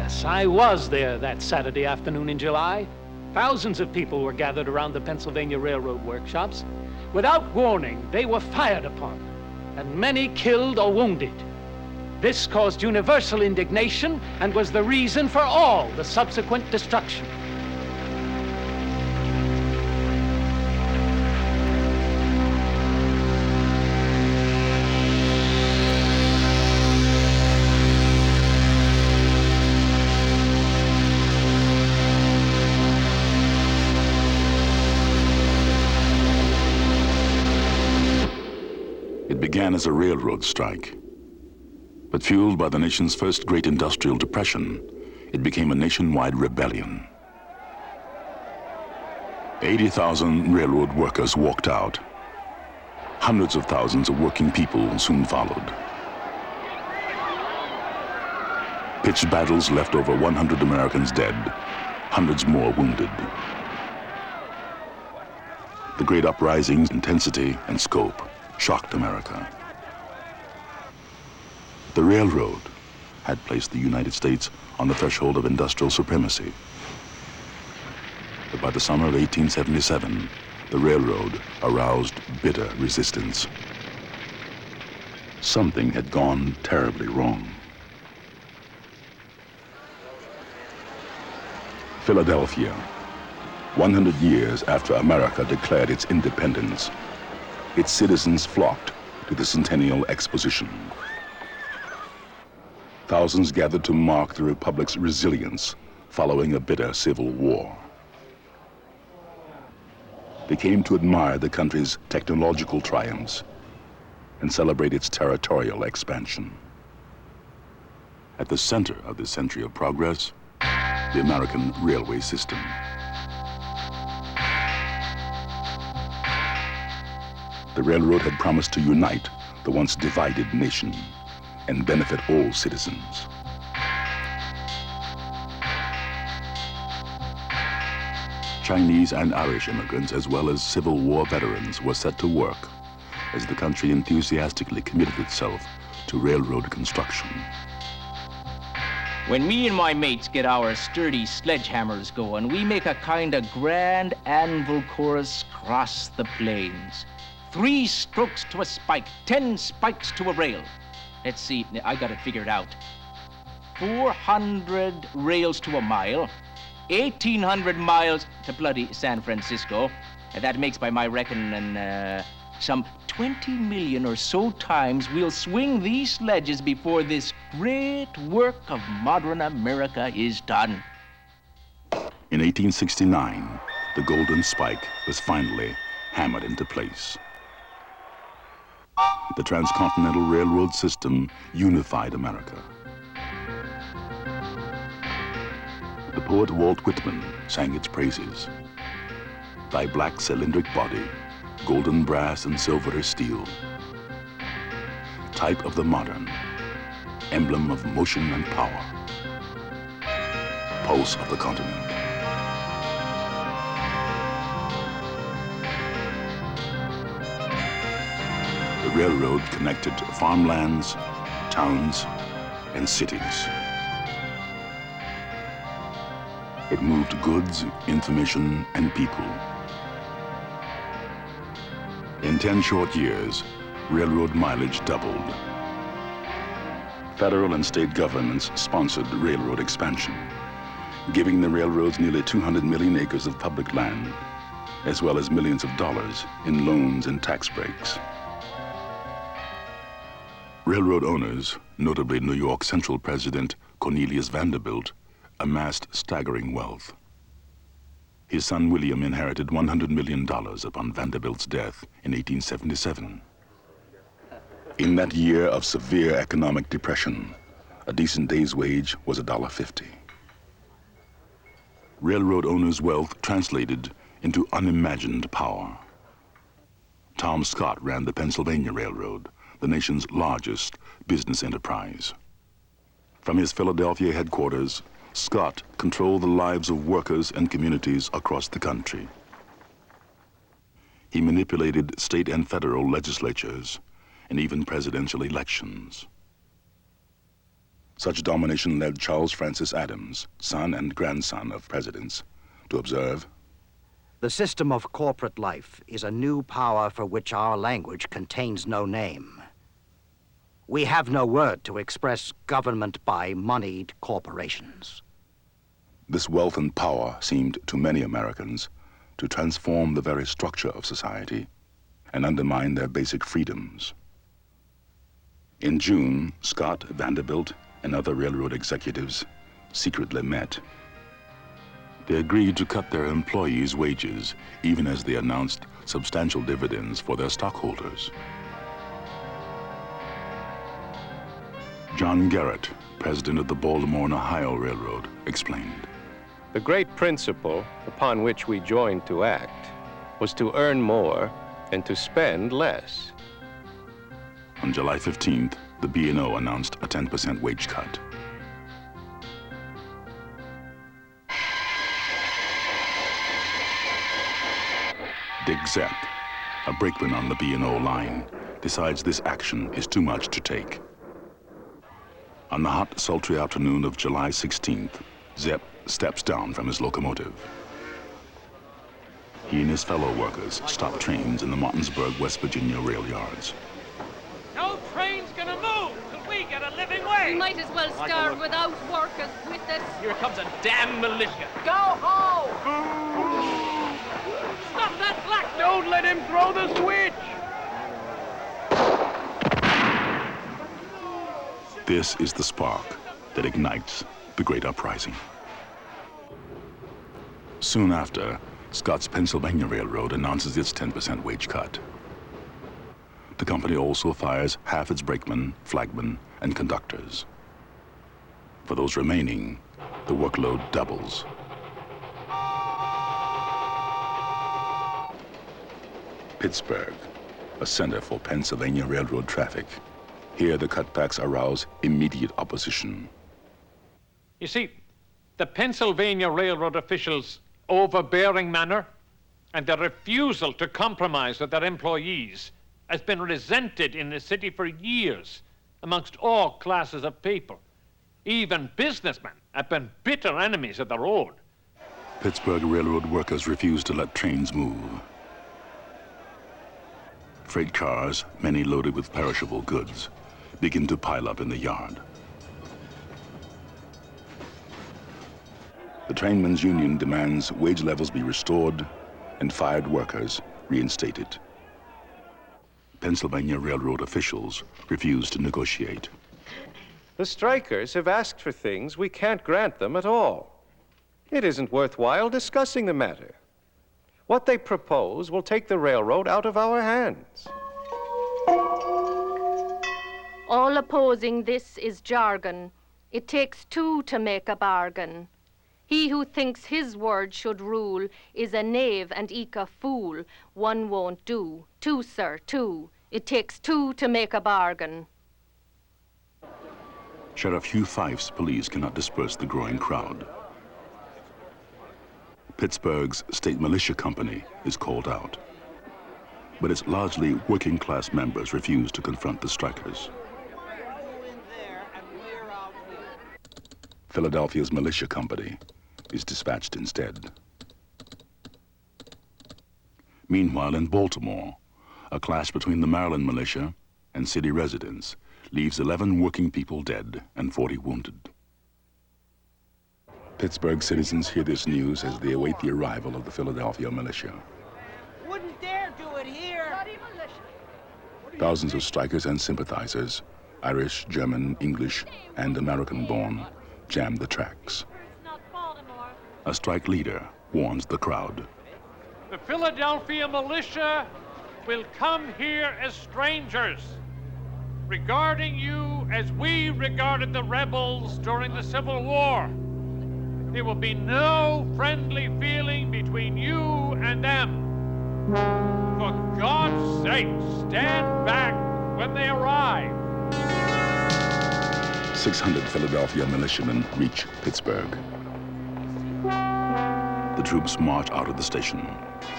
Yes, I was there that Saturday afternoon in July. Thousands of people were gathered around the Pennsylvania Railroad workshops. Without warning, they were fired upon, and many killed or wounded. This caused universal indignation and was the reason for all the subsequent destruction. It began as a railroad strike, but fueled by the nation's first great industrial depression, it became a nationwide rebellion. 80,000 railroad workers walked out. Hundreds of thousands of working people soon followed. Pitched battles left over 100 Americans dead, hundreds more wounded. The great uprising's intensity and scope shocked America. The railroad had placed the United States on the threshold of industrial supremacy. But by the summer of 1877, the railroad aroused bitter resistance. Something had gone terribly wrong. Philadelphia, 100 years after America declared its independence, its citizens flocked to the Centennial Exposition. Thousands gathered to mark the Republic's resilience following a bitter civil war. They came to admire the country's technological triumphs and celebrate its territorial expansion. At the center of this century of progress, the American railway system. The railroad had promised to unite the once divided nation and benefit all citizens. Chinese and Irish immigrants, as well as Civil War veterans, were set to work as the country enthusiastically committed itself to railroad construction. When me and my mates get our sturdy sledgehammers going, we make a kind of grand anvil chorus across the plains. 3 strokes to a spike, 10 spikes to a rail. Let's see, I got it figured out. 400 rails to a mile, 1,800 miles to bloody San Francisco. And that makes, by my reckoning, some 20 million or so times we'll swing these sledges before this great work of modern America is done. In 1869, the Golden Spike was finally hammered into place. The Transcontinental Railroad system unified America. The poet Walt Whitman sang its praises. Thy black cylindric body, golden brass and silver steel, type of the modern, emblem of motion and power, pulse of the continent. The railroad connected farmlands, towns, and cities. It moved goods, information, and people. In 10 short years, railroad mileage doubled. Federal and state governments sponsored railroad expansion, giving the railroads nearly 200 million acres of public land, as well as millions of dollars in loans and tax breaks. Railroad owners, notably New York Central President Cornelius Vanderbilt, amassed staggering wealth. His son William inherited $100 million upon Vanderbilt's death in 1877. In that year of severe economic depression, a decent day's wage was $1.50. Railroad owners' wealth translated into unimagined power. Tom Scott ran the Pennsylvania Railroad, the nation's largest business enterprise. From his Philadelphia headquarters, Scott controlled the lives of workers and communities across the country. He manipulated state and federal legislatures and even presidential elections. Such domination led Charles Francis Adams, son and grandson of presidents, to observe, "The system of corporate life is a new power for which our language contains no name. We have no word to express government by moneyed corporations." this wealth and power seemed to many Americans to transform the very structure of society and undermine their basic freedoms. In June, Scott, Vanderbilt, and other railroad executives secretly met. They agreed to cut their employees' wages, even as they announced substantial dividends for their stockholders. John Garrett, president of the Baltimore and Ohio Railroad, explained. The great principle upon which we joined to act was to earn more and to spend less. On July 15th, the B&O announced a 10% wage cut. Dick Zepp, a brakeman on the B&O line, decides this action is too much to take. On the hot, sultry afternoon of July 16th, Zepp steps down from his locomotive. He and his fellow workers stop trains in the Martinsburg, West Virginia rail yards. No train's gonna move till we get a living wage. We might as well starve without workers with us. Here comes a damn militia. Go home! Stop that black! Don't let him throw the switch! This is the spark that ignites the great uprising. Soon after, Scott's Pennsylvania Railroad announces its 10% wage cut. The company also fires half its brakemen, flagmen, and conductors. For those remaining, the workload doubles. Pittsburgh, a center for Pennsylvania Railroad traffic. Here, the cutbacks arouse immediate opposition. You see, the Pennsylvania Railroad officials' overbearing manner and their refusal to compromise with their employees has been resented in the city for years amongst all classes of people. Even businessmen have been bitter enemies of the road. Pittsburgh Railroad workers refuse to let trains move. Freight cars, many loaded with perishable goods, begin to pile up in the yard. The trainmen's union demands wage levels be restored and fired workers reinstated. Pennsylvania Railroad officials refuse to negotiate. The strikers have asked for things we can't grant them at all. It isn't worthwhile discussing the matter. What they propose will take the railroad out of our hands. All opposing this is jargon. It takes two to make a bargain. He who thinks his word should rule is a knave and eke a fool. One won't do. Two, sir, two. It takes two to make a bargain. Sheriff Hugh Fife's police cannot disperse the growing crowd. Pittsburgh's state militia company is called out, but its largely working-class members refuse to confront the strikers. Philadelphia's militia company is dispatched instead. Meanwhile, in Baltimore, a clash between the Maryland militia and city residents leaves 11 working people dead and 40 wounded. Pittsburgh citizens hear this news as they await the arrival of the Philadelphia militia. Wouldn't dare do it here. Thousands of strikers and sympathizers, Irish, German, English, and American-born, jam the tracks. A strike leader warns the crowd. The Philadelphia militia will come here as strangers, regarding you as we regarded the rebels during the Civil War. There will be no friendly feeling between you and them. For God's sake, stand back when they arrive. 600 Philadelphia militiamen reach Pittsburgh. The troops march out of the station,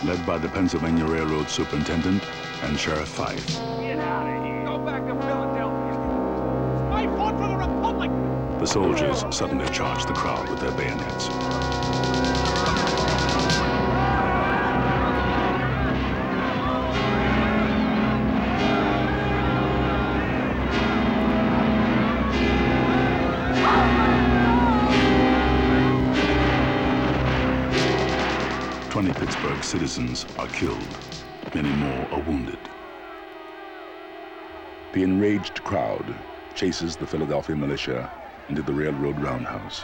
led by the Pennsylvania Railroad Superintendent and Sheriff Fife. Get out of here. Go back to Philadelphia. I fought for the Republic. The soldiers suddenly charged the crowd with their bayonets. Pittsburgh citizens are killed. Many more are wounded. The enraged crowd chases the Philadelphia militia into the railroad roundhouse.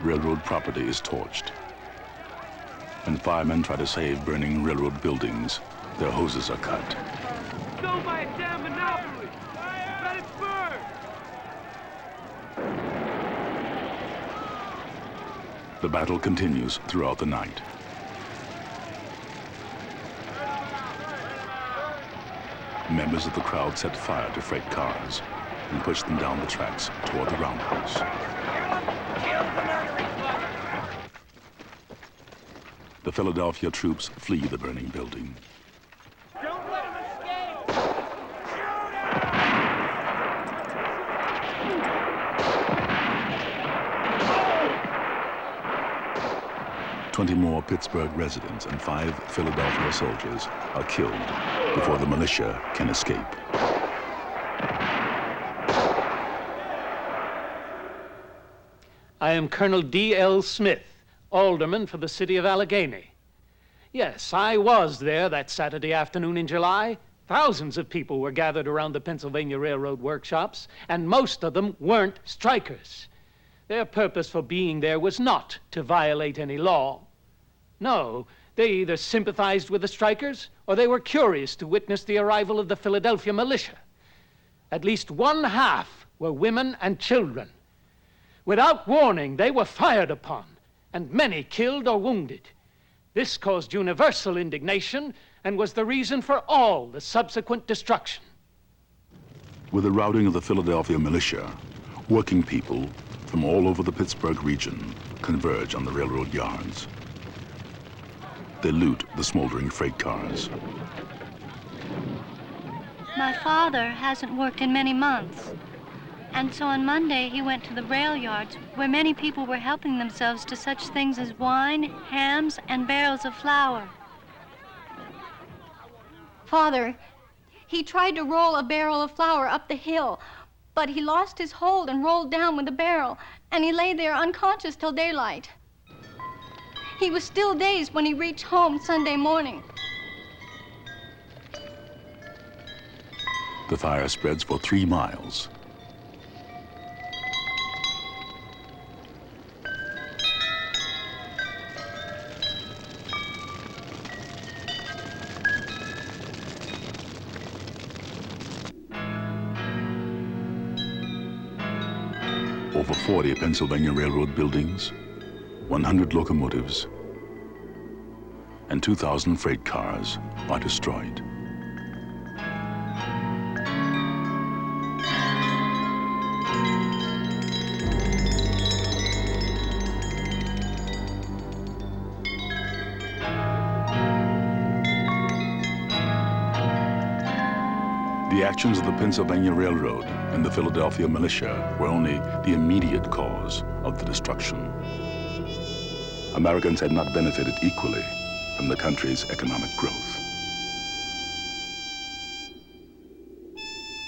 Railroad property is torched. When firemen try to save burning railroad buildings, their hoses are cut. Go by a damn monopoly! Let it burn! The battle continues throughout the night. Members of the crowd set fire to freight cars and push them down the tracks toward the roundhouse. The Philadelphia troops flee the burning building. Don't let him escape! 20 more Pittsburgh residents and 5 Philadelphia soldiers are killed before the militia can escape. I am Colonel D.L. Smith, alderman for the city of Allegheny. Yes, I was there that Saturday afternoon in July. Thousands of people were gathered around the Pennsylvania Railroad workshops, and most of them weren't strikers. Their purpose for being there was not to violate any law. No, they either sympathized with the strikers or they were curious to witness the arrival of the Philadelphia militia. At least one half were women and children. Without warning, they were fired upon, and many killed or wounded. This caused universal indignation and was the reason for all the subsequent destruction. With the routing of the Philadelphia militia, working people from all over the Pittsburgh region converge on the railroad yards. They loot the smoldering freight cars. My father hasn't worked in many months. And so on Monday, he went to the rail yards where many people were helping themselves to such things as wine, hams, and barrels of flour. Father, he tried to roll a barrel of flour up the hill, but he lost his hold and rolled down with the barrel, and he lay there unconscious till daylight. He was still dazed when he reached home Sunday morning. The fire spreads for 3 miles. Over 40 Pennsylvania Railroad buildings, 100 locomotives, and 2,000 freight cars are destroyed. The actions of the Pennsylvania Railroad and the Philadelphia militia were only the immediate cause of the destruction. Americans had not benefited equally from the country's economic growth.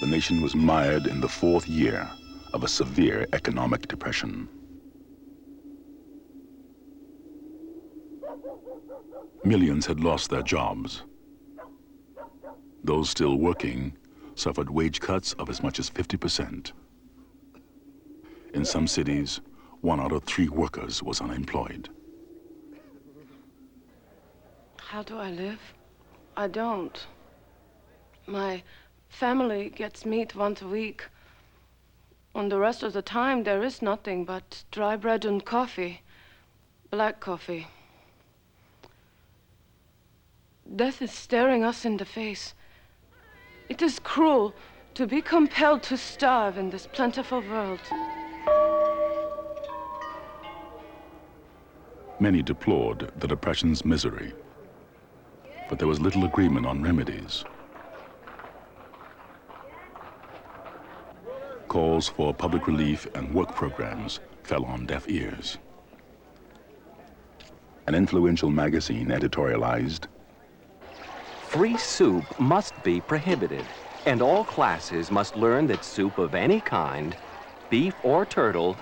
The nation was mired in the 4th year of a severe economic depression. Millions had lost their jobs. Those still working suffered wage cuts of as much as 50%. In some cities, 1 out of 3 workers was unemployed. How do I live? I don't. My family gets meat once a week. And the rest of the time, there is nothing but dry bread and coffee. Black coffee. Death is staring us in the face. It is cruel to be compelled to starve in this plentiful world. Many deplored the Depression's misery, but there was little agreement on remedies. calls for public relief and work programs fell on deaf ears. An influential magazine editorialized, "Free soup must be prohibited, and all classes must learn that soup of any kind, beef or turtle,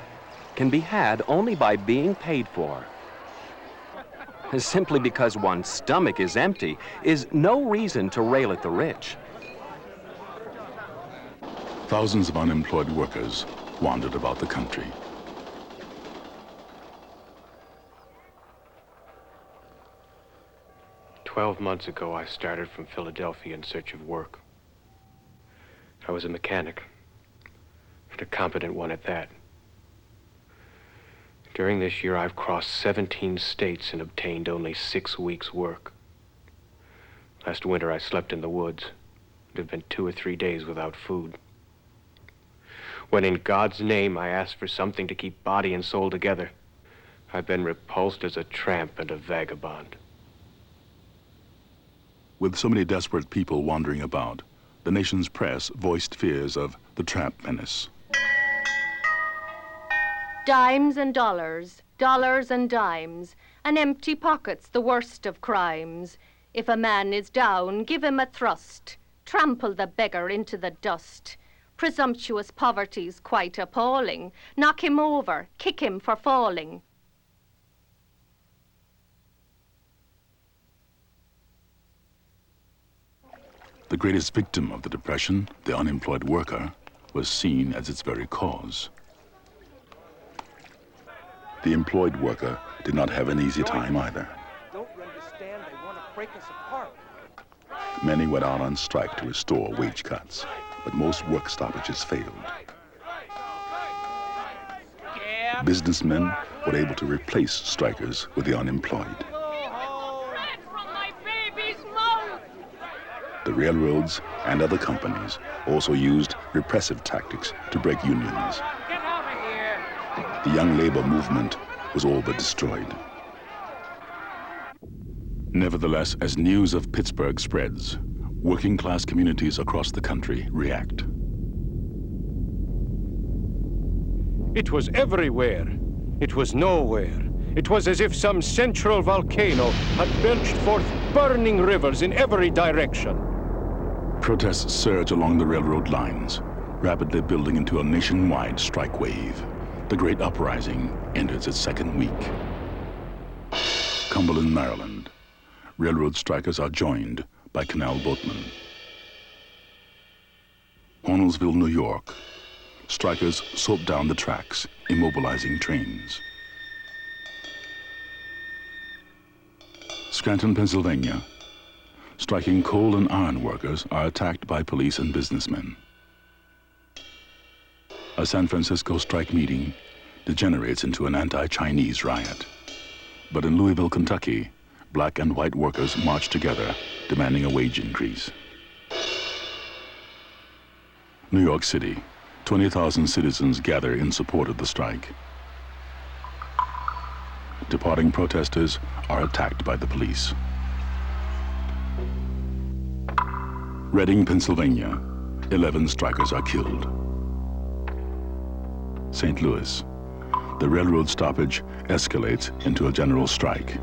can be had only by being paid for. Simply because one's stomach is empty is no reason to rail at the rich." Thousands of unemployed workers wandered about the country. "12 months ago, I started from Philadelphia in search of work. I was a mechanic, and a competent one at that. During this year, I've crossed 17 states and obtained only 6 weeks' work. Last winter, I slept in the woods. It had been 2 or 3 days without food. When in God's name I asked for something to keep body and soul together, I've been repulsed as a tramp and a vagabond." With so many desperate people wandering about, the nation's press voiced fears of the tramp menace. Dimes and dollars, dollars and dimes, and empty pockets the worst of crimes. If a man is down, give him a thrust. Trample the beggar into the dust. Presumptuous poverty's quite appalling. Knock him over, kick him for falling. The greatest victim of the Depression, the unemployed worker, was seen as its very cause. The employed worker did not have an easy time either. Don't you understand? They want to break us apart. Many went out on strike to restore wage cuts, but most work stoppages failed. Businessmen were able to replace strikers with the unemployed. The railroads and other companies also used repressive tactics to break unions. The young labor movement was all but destroyed. Nevertheless, as news of Pittsburgh spreads, working class communities across the country react. It was everywhere. It was nowhere. It was as if some central volcano had belched forth burning rivers in every direction. Protests surge along the railroad lines, rapidly building into a nationwide strike wave. The Great Uprising enters its second week. Cumberland, Maryland. Railroad strikers are joined by canal boatmen. Hornellsville, New York. Strikers slope down the tracks, immobilizing trains. Scranton, Pennsylvania. Striking coal and iron workers are attacked by police and businessmen. A San Francisco strike meeting degenerates into an anti-Chinese riot. But in Louisville, Kentucky, black and white workers march together, demanding a wage increase. New York City, 20,000 citizens gather in support of the strike. Departing protesters are attacked by the police. Reading, Pennsylvania, 11 strikers are killed. St. Louis, the railroad stoppage escalates into a general strike.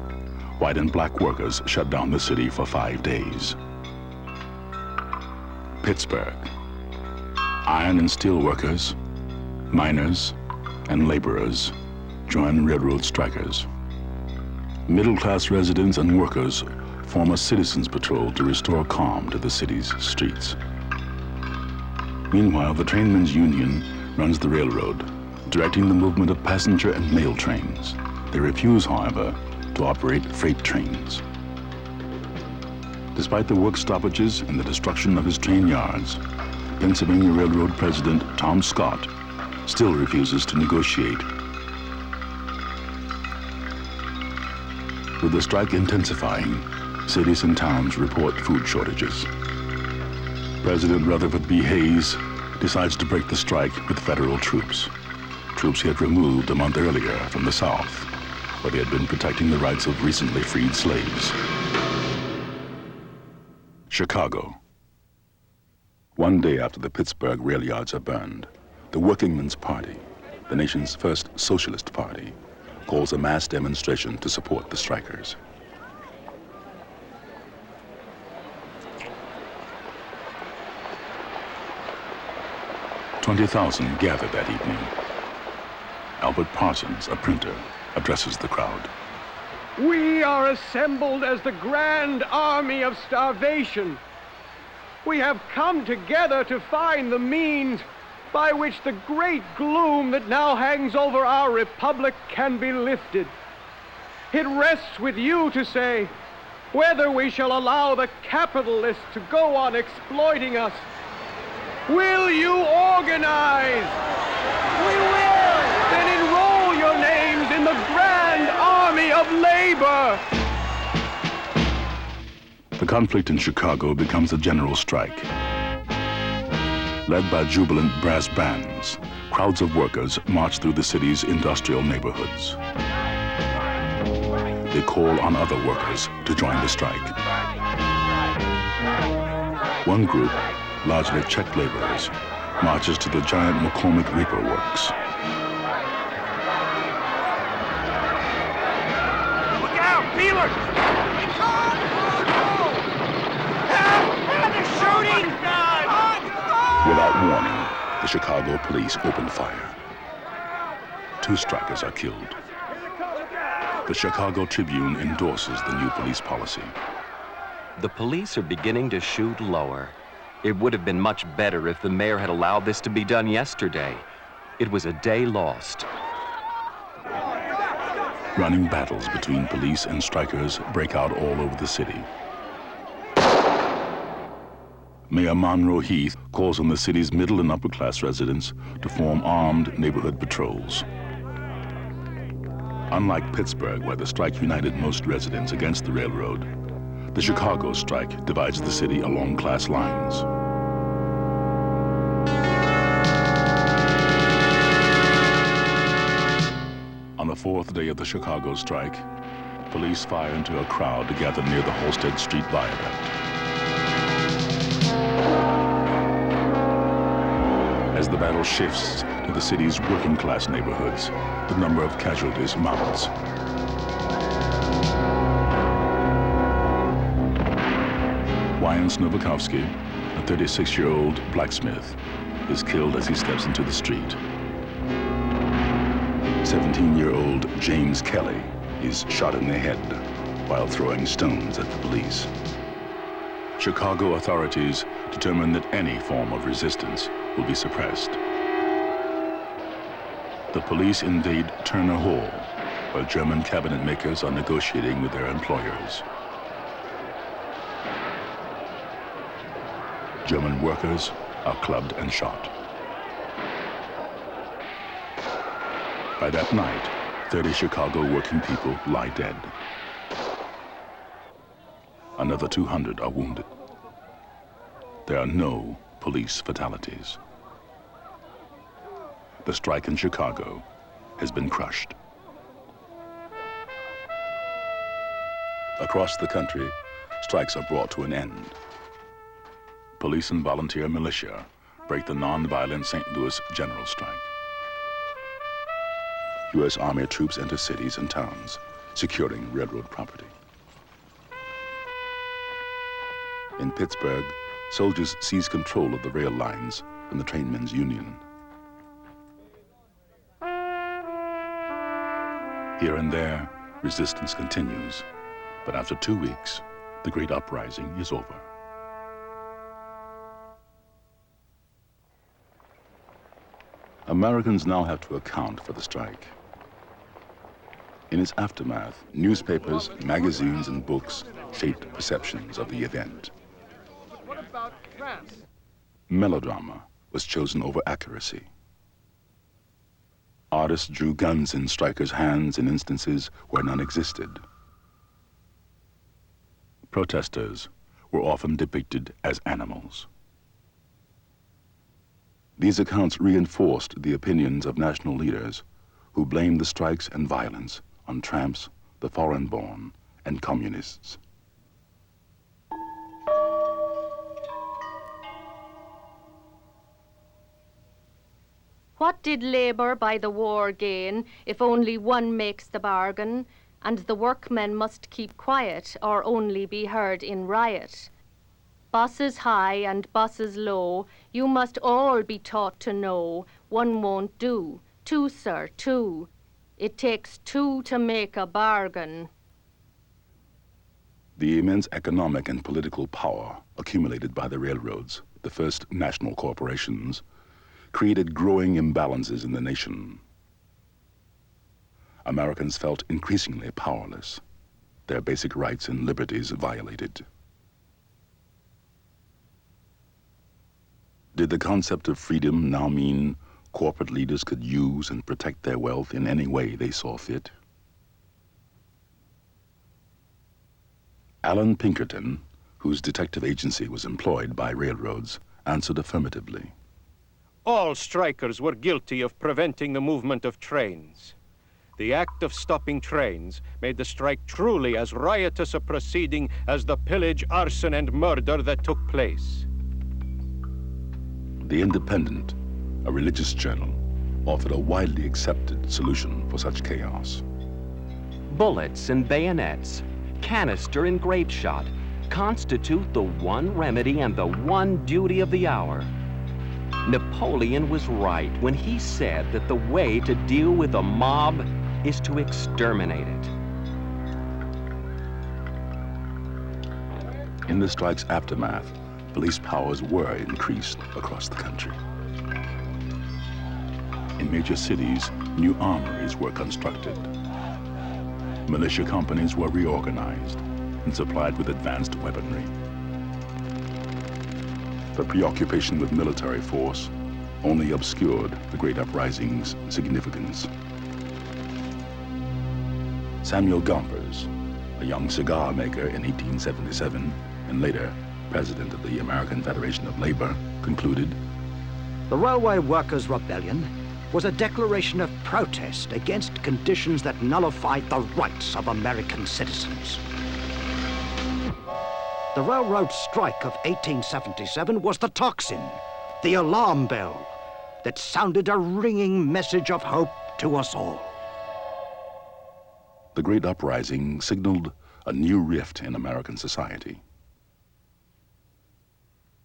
White and black workers shut down the city for 5 days. Pittsburgh, iron and steel workers, miners, and laborers join railroad strikers. Middle-class residents and workers form a citizens' patrol to restore calm to the city's streets. Meanwhile, the Trainmen's Union runs the railroad, directing the movement of passenger and mail trains. They refuse, however, to operate freight trains. Despite the work stoppages and the destruction of his train yards, Pennsylvania Railroad President Tom Scott still refuses to negotiate. With the strike intensifying, cities and towns report food shortages. President Rutherford B. Hayes decides to break the strike with federal troops. Troops he had removed a month earlier from the South, where they had been protecting the rights of recently freed slaves. Chicago. One day after the Pittsburgh rail yards are burned, The Workingmen's Party, the nation's first socialist party, calls a mass demonstration to support the strikers. "20,000 gathered that evening. Albert Parsons, a printer, addresses the crowd. We are assembled as the grand army of starvation. We have come together to find the means by which the great gloom that now hangs over our republic can be lifted. It rests with you to say whether we shall allow the capitalists to go on exploiting us. Will you organize? We will! Then enroll your names in the grand army of labor! The conflict in Chicago becomes a general strike. Led by jubilant brass bands, crowds of workers march through the city's industrial neighborhoods. They call on other workers to join the strike. One group, largely Czech laborers, marches to the giant McCormick Reaper Works. Look out, Beeler! Help! They're shooting! Without warning, the Chicago police open fire. 2 strikers are killed. The Chicago Tribune endorses the new police policy. The police are beginning to shoot lower. It would have been much better if the mayor had allowed this to be done yesterday. It was a day lost. Running battles between police and strikers break out all over the city. Mayor Monroe Heath calls on the city's middle and upper-class residents to form armed neighborhood patrols. Unlike Pittsburgh, where the strike united most residents against the railroad, the Chicago strike divides the city along class lines. On the 4th day of the Chicago strike, police fire into a crowd gathered near the Halsted Street Viaduct. As the battle shifts to the city's working-class neighborhoods, the number of casualties mounts. Wyans Novikowski, a 36-year-old blacksmith, is killed as he steps into the street. 17-year-old James Kelly is shot in the head while throwing stones at the police. Chicago authorities determine that any form of resistance will be suppressed. The police invade Turner Hall, where German cabinet makers are negotiating with their employers. German workers are clubbed and shot. By that night, 30 Chicago working people lie dead. Another 200 are wounded. There are no police fatalities. The strike in Chicago has been crushed. Across the country, strikes are brought to an end. Police and volunteer militia break the non-violent St. Louis general strike. U.S. Army troops enter cities and towns, securing railroad property. In Pittsburgh, soldiers seize control of the rail lines from the trainmen's union. Here and there, resistance continues, but after 2 weeks, the great uprising is over. Americans now have to account for the strike. In its aftermath, newspapers, magazines, and books shaped perceptions of the event. What about France? Melodrama was chosen over accuracy. Artists drew guns in strikers' hands in instances where none existed. Protesters were often depicted as animals. These accounts reinforced the opinions of national leaders who blamed the strikes and violence on tramps, the foreign-born, and communists. What did labor by the war gain, if only one makes the bargain, and the workmen must keep quiet or only be heard in riot? Bosses high and bosses low, you must all be taught to know, one won't do. Two, sir, two. It takes two to make a bargain. The immense economic and political power accumulated by the railroads, the first national corporations, created growing imbalances in the nation. Americans felt increasingly powerless, their basic rights and liberties violated. Did the concept of freedom now mean corporate leaders could use and protect their wealth in any way they saw fit? Alan Pinkerton, whose detective agency was employed by railroads, answered affirmatively. All strikers were guilty of preventing the movement of trains. The act of stopping trains made the strike truly as riotous a proceeding as the pillage, arson, and murder that took place. The Independent, a religious journal, offered a widely accepted solution for such chaos. Bullets and bayonets, canister and grape shot constitute the one remedy and the one duty of the hour. Napoleon was right when he said that the way to deal with a mob is to exterminate it. In the strike's aftermath, police powers were increased across the country. In major cities, new armories were constructed. Militia companies were reorganized and supplied with advanced weaponry. The preoccupation with military force only obscured the Great Uprising's significance. Samuel Gompers, a young cigar maker in 1877 and later president of the American Federation of Labor, concluded, "The Railway Workers' Rebellion was a declaration of protest against conditions that nullified the rights of American citizens." The railroad strike of 1877 was the tocsin, the alarm bell that sounded a ringing message of hope to us all. The Great Uprising signaled a new rift in American society.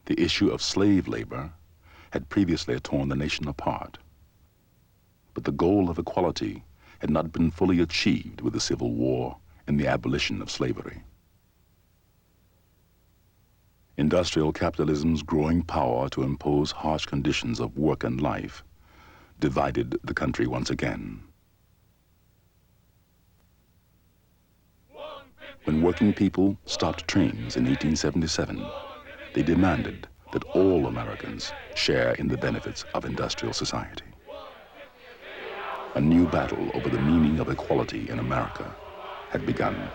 The issue of slave labor had previously torn the nation apart. But the goal of equality had not been fully achieved with the Civil War and the abolition of slavery. Industrial capitalism's growing power to impose harsh conditions of work and life divided the country once again. When working people stopped trains in 1877, they demanded that all Americans share in the benefits of industrial society. A new battle over the meaning of equality in America had begun.